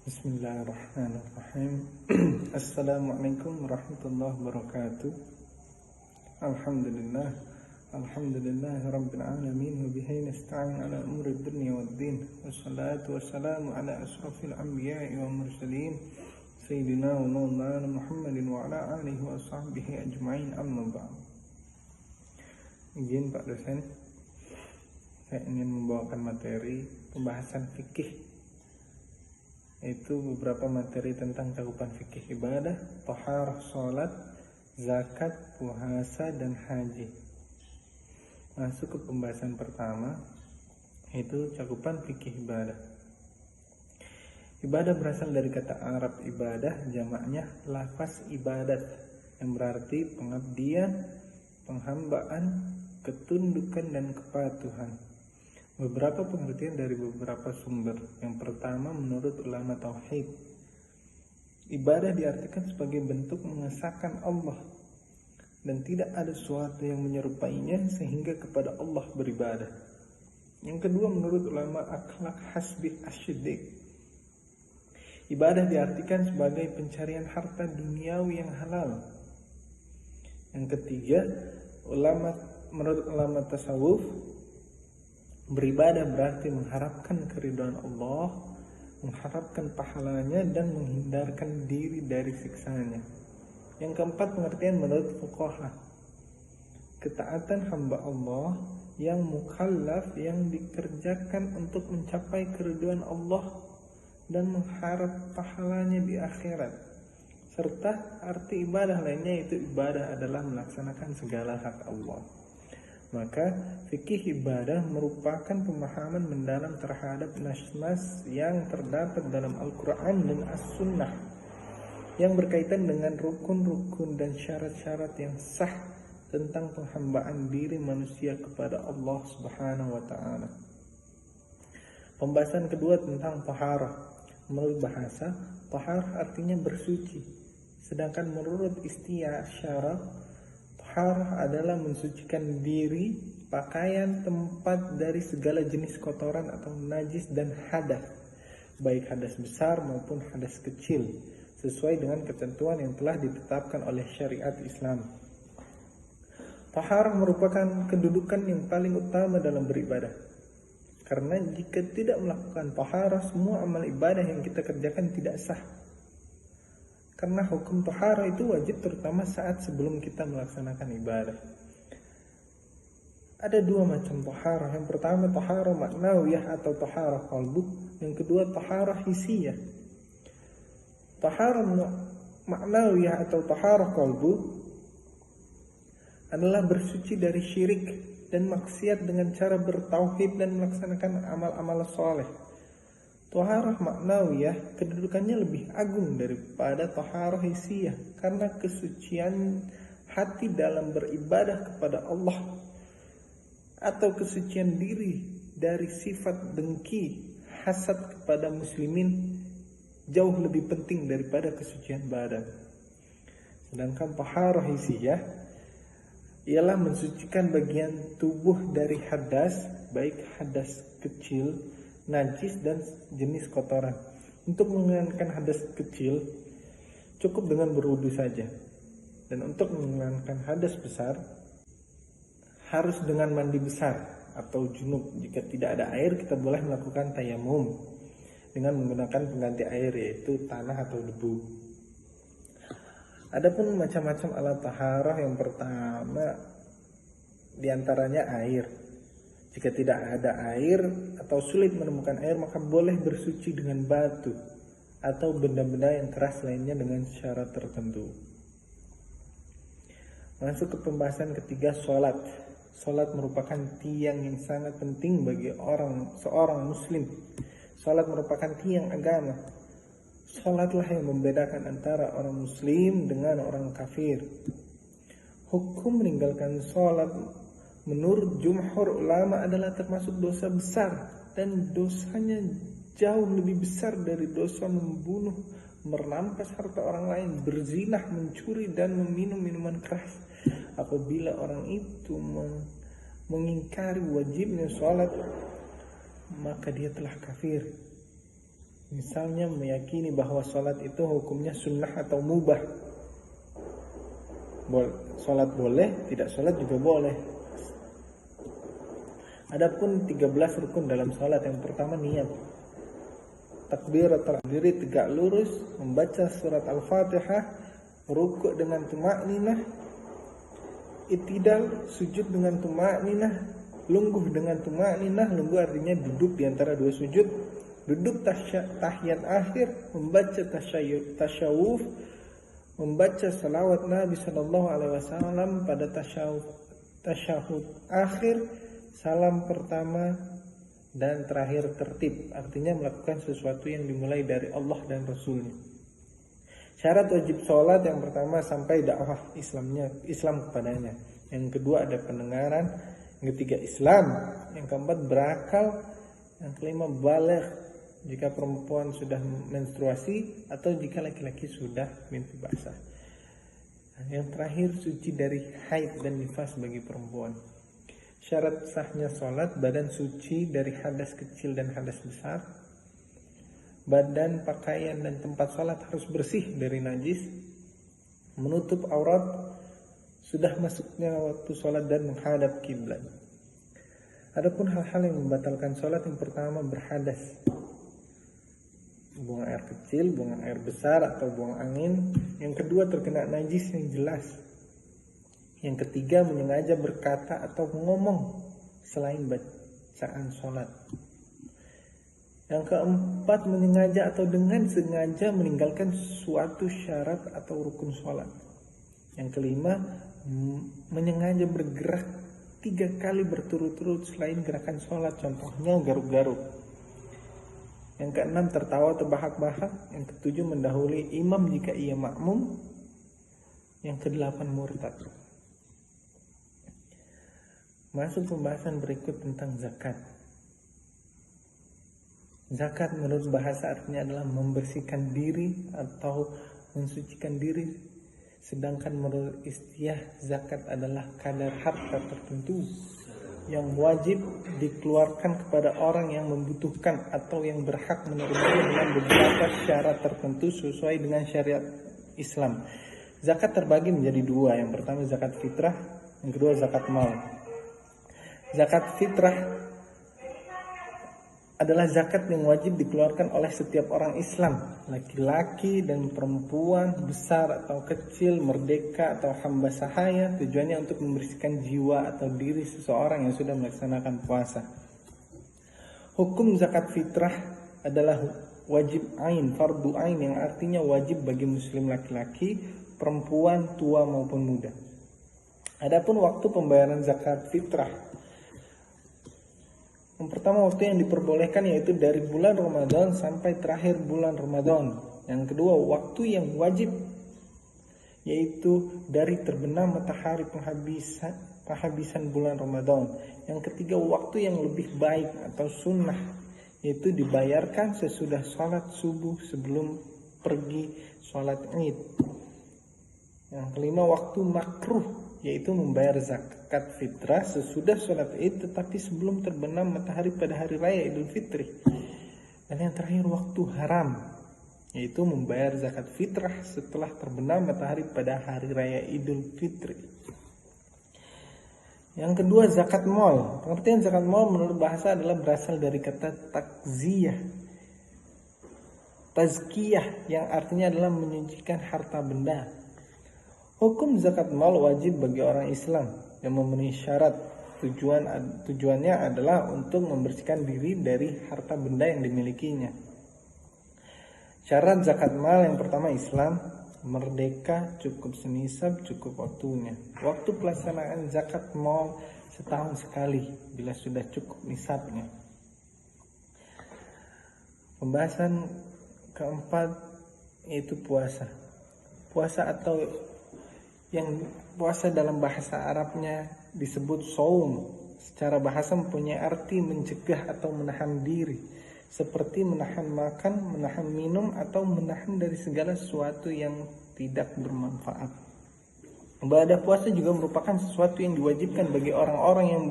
Bismillahirrahmanirrahim. Assalamualaikum warahmatullahi wabarakatuh. Alhamdulillah. Alhamdulillah Rabbil alamin. Wa bihi nasta'in ala umuri dunya waddin. Wassalatu wassalamu ala asrafil anbiya'i wa mursalin Sayyidina wa maulana Muhammadin wa ala alihi wa sahbihi ajma'in, amma ba'd. Izin Pak dosen, saya ingin membawakan materi pembahasan fikih, yaitu beberapa materi tentang cakupan fikih ibadah, taharah, sholat, zakat, puasa, dan haji. Masuk ke pembahasan pertama, yaitu cakupan fikih ibadah. Ibadah berasal dari kata Arab ibadah, jamaknya lafaz ibadat, yang berarti pengabdian, penghambaan, ketundukan, dan kepatuhan. Beberapa pengertian dari beberapa sumber. Yang pertama, menurut ulama tauhid, ibadah diartikan sebagai bentuk mengesahkan Allah dan tidak ada sesuatu yang menyerupainya sehingga kepada Allah beribadah. Yang kedua, menurut ulama akhlak hasbi asyidik, ibadah diartikan sebagai pencarian harta duniawi yang halal. Yang ketiga, menurut ulama tasawuf, beribadah berarti mengharapkan keridhaan Allah, mengharapkan pahalanya, dan menghindarkan diri dari siksanya. Yang keempat, pengertian menurut fuqaha, ketaatan hamba Allah yang mukallaf, yang dikerjakan untuk mencapai keridhaan Allah dan mengharap pahalanya di akhirat. Serta arti ibadah lainnya, yaitu ibadah adalah melaksanakan segala hak Allah. Maka fikih ibadah merupakan pemahaman mendalam terhadap nas-nas yang terdapat dalam Al-Quran dan As-Sunnah yang berkaitan dengan rukun-rukun dan syarat-syarat yang sah tentang penghambaan diri manusia kepada Allah Subhanahu wa ta'ala. Pembahasan kedua tentang taharah. Menurut bahasa, taharah artinya bersuci, sedangkan menurut isti'asyarah, taharah adalah mensucikan diri, pakaian, tempat dari segala jenis kotoran atau najis dan hadas, baik hadas besar maupun hadas kecil, sesuai dengan ketentuan yang telah ditetapkan oleh syariat Islam. Taharah merupakan kedudukan yang paling utama dalam beribadah, karena jika tidak melakukan taharah, semua amal ibadah yang kita kerjakan tidak sah. Karena hukum taharah itu wajib terutama saat sebelum kita melaksanakan ibadah. Ada dua macam taharah. Yang pertama taharah maknawiyah atau taharah qalbu. Yang kedua taharah hisiyah. Taharah maknawiyah atau taharah qalbu adalah bersuci dari syirik dan maksiat dengan cara bertauhid dan melaksanakan amal-amal soleh. Taharah maknawiyah kedudukannya lebih agung daripada taharah hisiyah, karena kesucian hati dalam beribadah kepada Allah atau kesucian diri dari sifat dengki, hasad kepada muslimin jauh lebih penting daripada kesucian badan. Sedangkan taharah hisiyah ialah mensucikan bagian tubuh dari hadas, baik hadas kecil, najis, dan jenis kotoran. Untuk menghilangkan hadas kecil cukup dengan berwudu saja, dan untuk menghilangkan hadas besar harus dengan mandi besar atau junub. Jika tidak ada air, kita boleh melakukan tayamum dengan menggunakan pengganti air, yaitu tanah atau debu. Adapun macam-macam alat taharah, yang pertama diantaranya air. Jika tidak ada air atau sulit menemukan air, maka boleh bersuci dengan batu atau benda-benda yang keras lainnya dengan syarat tertentu. Masuk ke pembahasan ketiga, sholat. Sholat merupakan tiang yang sangat penting bagi seorang muslim. Sholat merupakan tiang agama. Sholatlah yang membedakan antara orang muslim dengan orang kafir. Hukum meninggalkan sholat menurut jumhur ulama adalah termasuk dosa besar, dan dosanya jauh lebih besar dari dosa membunuh, merampas harta orang lain, berzinah, mencuri, dan meminum minuman keras. Apabila orang itu mengingkari wajibnya sholat, maka dia telah kafir. Misalnya meyakini bahwa sholat itu hukumnya sunnah atau mubah. Sholat boleh, tidak sholat juga boleh. Adapun 13 rukun dalam sholat, yang pertama niat, takbiratul diri tegak lurus, membaca surat Al-Fatihah, rukuk dengan tumakninah, itidal sujud dengan tumakninah, lungguh dengan tumakninah. Lungguh artinya duduk di antara dua sujud, duduk tahiyat akhir, membaca tasyawuf, membaca salawat Nabi sallallahu alaihi wasallam pada tasyahud akhir, salam pertama dan terakhir tertib, artinya melakukan sesuatu yang dimulai dari Allah dan Rasulnya. Syarat wajib sholat, yang pertama sampai dakwah Islam kepadanya. Yang kedua ada pendengaran. Yang ketiga Islam. Yang keempat berakal. Yang kelima baligh, jika perempuan sudah menstruasi atau jika laki-laki sudah mimpi basah. Yang terakhir suci dari haid dan nifas bagi perempuan. Syarat sahnya sholat, badan suci dari hadas kecil dan hadas besar. Badan, pakaian, dan tempat sholat harus bersih dari najis. Menutup aurat, sudah masuknya waktu sholat, dan menghadap kiblat. Adapun hal-hal yang membatalkan sholat, yang pertama berhadas, buang air kecil, buang air besar, atau buang angin. Yang kedua terkena najis yang jelas. Yang ketiga menyengaja berkata atau ngomong selain bacaan sholat. Yang keempat menyengaja atau dengan sengaja meninggalkan suatu syarat atau rukun sholat. Yang kelima menyengaja bergerak 3 kali berturut-turut selain gerakan sholat, contohnya garuk-garuk. Yang keenam tertawa terbahak-bahak. Yang ketujuh mendahului imam jika ia makmum. Yang kedelapan murtad. Masuk pembahasan berikut tentang zakat. Zakat menurut bahasa artinya adalah membersihkan diri atau mensucikan diri. Sedangkan menurut istilah zakat adalah kadar harta tertentu yang wajib dikeluarkan kepada orang yang membutuhkan atau yang berhak menerimanya dengan beberapa syarat tertentu sesuai dengan syariat Islam. Zakat terbagi menjadi 2. Yang pertama zakat fitrah, yang kedua zakat mal. Zakat fitrah adalah zakat yang wajib dikeluarkan oleh setiap orang Islam, laki-laki dan perempuan, besar atau kecil, merdeka atau hamba sahaya. Tujuannya untuk membersihkan jiwa atau diri seseorang yang sudah melaksanakan puasa. Hukum zakat fitrah adalah wajib ain, fardu ain, yang artinya wajib bagi muslim laki-laki, perempuan, tua maupun muda. Adapun waktu pembayaran zakat fitrah, yang pertama waktu yang diperbolehkan yaitu dari bulan Ramadan sampai terakhir bulan Ramadan. Yang kedua waktu yang wajib yaitu dari terbenam matahari penghabisan bulan Ramadan. Yang ketiga waktu yang lebih baik atau sunnah yaitu dibayarkan sesudah sholat subuh sebelum pergi sholat Id. Yang kelima waktu makruh yaitu membayar zakat fitrah sesudah sholat Id tetapi sebelum terbenam matahari pada hari raya Idul Fitri. Dan yang terakhir waktu haram yaitu membayar zakat fitrah setelah terbenam matahari pada hari raya Idul Fitri. Yang kedua zakat mal. Pengertian zakat mal menurut bahasa adalah berasal dari kata tazkiyah yang artinya adalah menyucikan harta benda. Hukum zakat mal wajib bagi orang Islam yang memenuhi syarat. Tujuannya adalah untuk membersihkan diri dari harta benda yang dimilikinya. Syarat zakat mal yang pertama Islam, merdeka, cukup senisab, cukup waktunya. Waktu pelaksanaan zakat mal setahun sekali bila sudah cukup nisabnya. Pembahasan keempat yaitu puasa. Puasa atau yang puasa dalam bahasa Arabnya disebut shaum. Secara bahasa mempunyai arti mencegah atau menahan diri, seperti menahan makan, menahan minum, atau menahan dari segala sesuatu yang tidak bermanfaat. Ibadah puasa juga merupakan sesuatu yang diwajibkan bagi orang-orang yang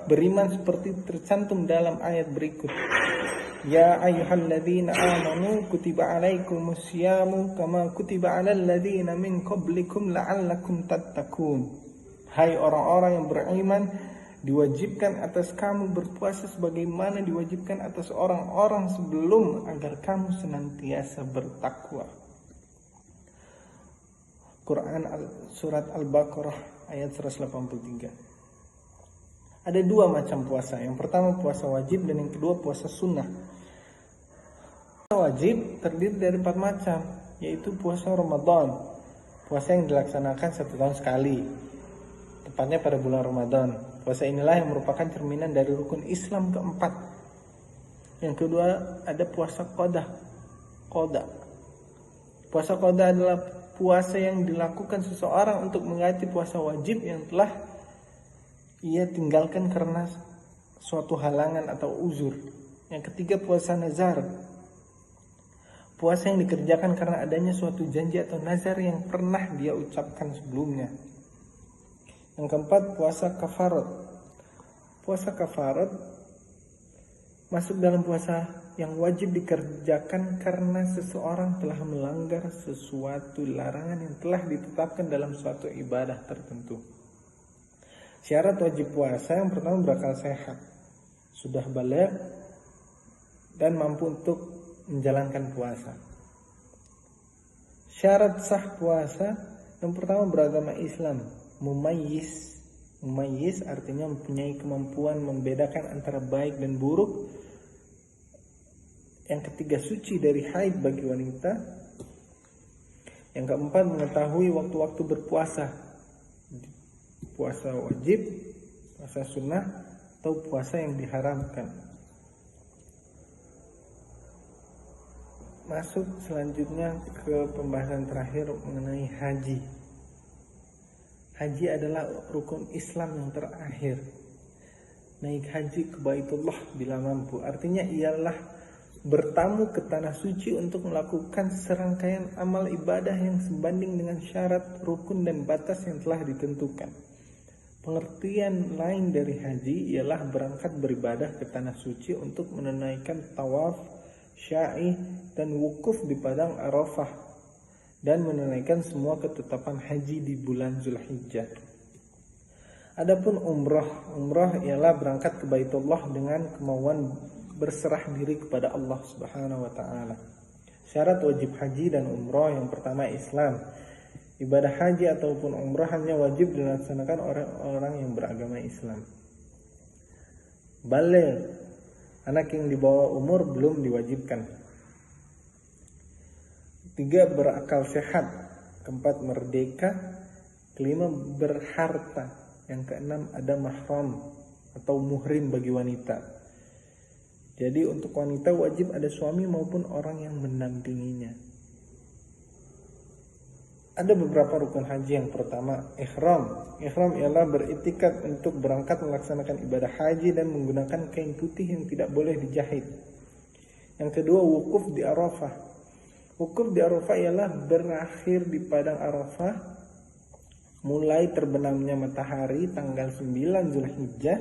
beriman seperti tercantum dalam ayat berikut. Ya ayyuhalladzina amanu kutiba alaikumus syamu kama kutiba alal ladzina min qablikum la'allakum tattaqun. Hai orang-orang yang beriman, diwajibkan atas kamu berpuasa sebagaimana diwajibkan atas orang-orang sebelum agar kamu senantiasa bertakwa. Quran surat Al-Baqarah ayat 183. Ada dua macam puasa. Yang pertama puasa wajib dan yang kedua puasa sunnah. Puasa wajib terdiri dari 4 macam, yaitu puasa Ramadan, puasa yang dilaksanakan 1 tahun sekali, tepatnya pada bulan Ramadan. Puasa inilah yang merupakan cerminan dari rukun Islam keempat. Yang kedua ada puasa qada. Puasa qada adalah puasa yang dilakukan seseorang untuk mengganti puasa wajib yang telah ia tinggalkan karena suatu halangan atau uzur. Yang ketiga puasa nazar, puasa yang dikerjakan karena adanya suatu janji atau nazar yang pernah dia ucapkan sebelumnya. Yang keempat puasa kafarat. Puasa kafarat masuk dalam puasa yang wajib dikerjakan karena seseorang telah melanggar sesuatu larangan yang telah ditetapkan dalam suatu ibadah tertentu. Syarat wajib puasa yang pertama berakal sehat, sudah baligh dan mampu untuk menjalankan puasa. Syarat sah puasa yang pertama beragama Islam, mumayyiz artinya mempunyai kemampuan membedakan antara baik dan buruk. Yang ketiga suci dari haid bagi wanita. Yang keempat mengetahui waktu-waktu berpuasa, puasa wajib, puasa sunnah, atau puasa yang diharamkan. Masuk selanjutnya ke pembahasan terakhir mengenai haji. Haji adalah rukun Islam yang terakhir. Naik haji ke Baitullah bila mampu, artinya ialah bertamu ke tanah suci untuk melakukan serangkaian amal ibadah yang sebanding dengan syarat, rukun, dan batas yang telah ditentukan. Pengertian lain dari haji ialah berangkat beribadah ke tanah suci untuk menunaikan tawaf, sya'i, dan wukuf di padang Arafah, dan menunaikan semua ketetapan haji di bulan Zulhijjah. Adapun umrah ialah berangkat ke Baitullah dengan kemauan berserah diri kepada Allah Subhanahu wa taala. Syarat wajib haji dan umrah yang pertama Islam. Ibadah haji ataupun umrah hanya wajib dilaksanakan orang-orang yang beragama Islam. Baligh, anak yang di bawah umur belum diwajibkan. 3. Berakal sehat. 4. Merdeka. 5. Berharta. Yang ke-6 ada mahram atau muhrim bagi wanita. Jadi untuk wanita wajib ada suami maupun orang yang mendampinginya. Ada beberapa rukun haji. Yang pertama ihram. Ihram ialah beriktikad untuk berangkat melaksanakan ibadah haji dan menggunakan kain putih yang tidak boleh dijahit. Yang kedua wukuf di Arafah. Wukuf di Arafah ialah berakhir di padang Arafah mulai terbenamnya matahari tanggal 9 Zulhijjah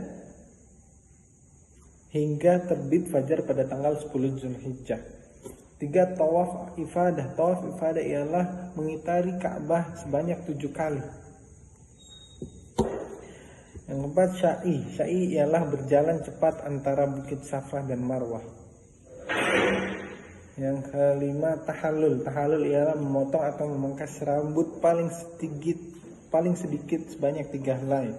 hingga terbit fajar pada tanggal 10 Zulhijjah. 3. Tawaf ifadah. Tawaf ifadah ialah mengitari Ka'bah sebanyak 7 kali. Yang keempat sya'i. Sya'i ialah berjalan cepat antara Bukit Safa dan Marwah. Yang kelima tahallul. Tahallul ialah memotong atau memangkas rambut paling sedikit sebanyak 3 helai.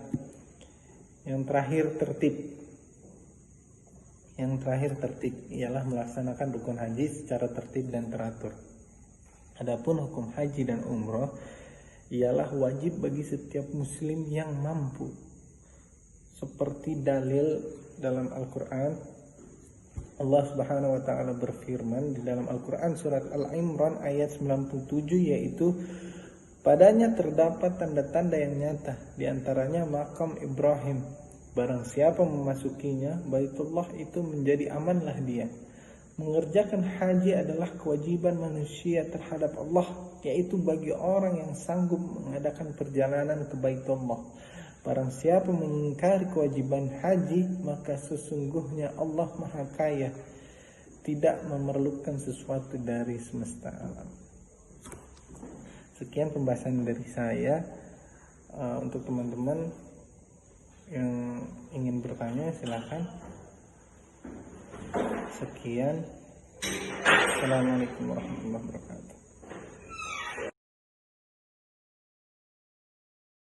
Yang terakhir tertib. Ialah melaksanakan rukun haji secara tertib dan teratur. Adapun hukum haji dan umrah ialah wajib bagi setiap muslim yang mampu. Seperti dalil dalam Al-Quran, Allah Subhanahu wa taala berfirman di dalam Al-Quran surat Al-Imran ayat 97, yaitu padanya terdapat tanda-tanda yang nyata, di antaranya makam Ibrahim. Barang siapa memasukinya, Baitullah itu menjadi amanlah dia. Mengerjakan haji adalah kewajiban manusia terhadap Allah, yaitu bagi orang yang sanggup mengadakan perjalanan ke Baitullah. Barang siapa mengingkari kewajiban haji, maka sesungguhnya Allah Maha Kaya tidak memerlukan sesuatu dari semesta alam. Sekian pembahasan dari saya. Untuk teman-teman yang ingin bertanya silakan. Sekian. Assalamualaikum warahmatullahi wabarakatuh.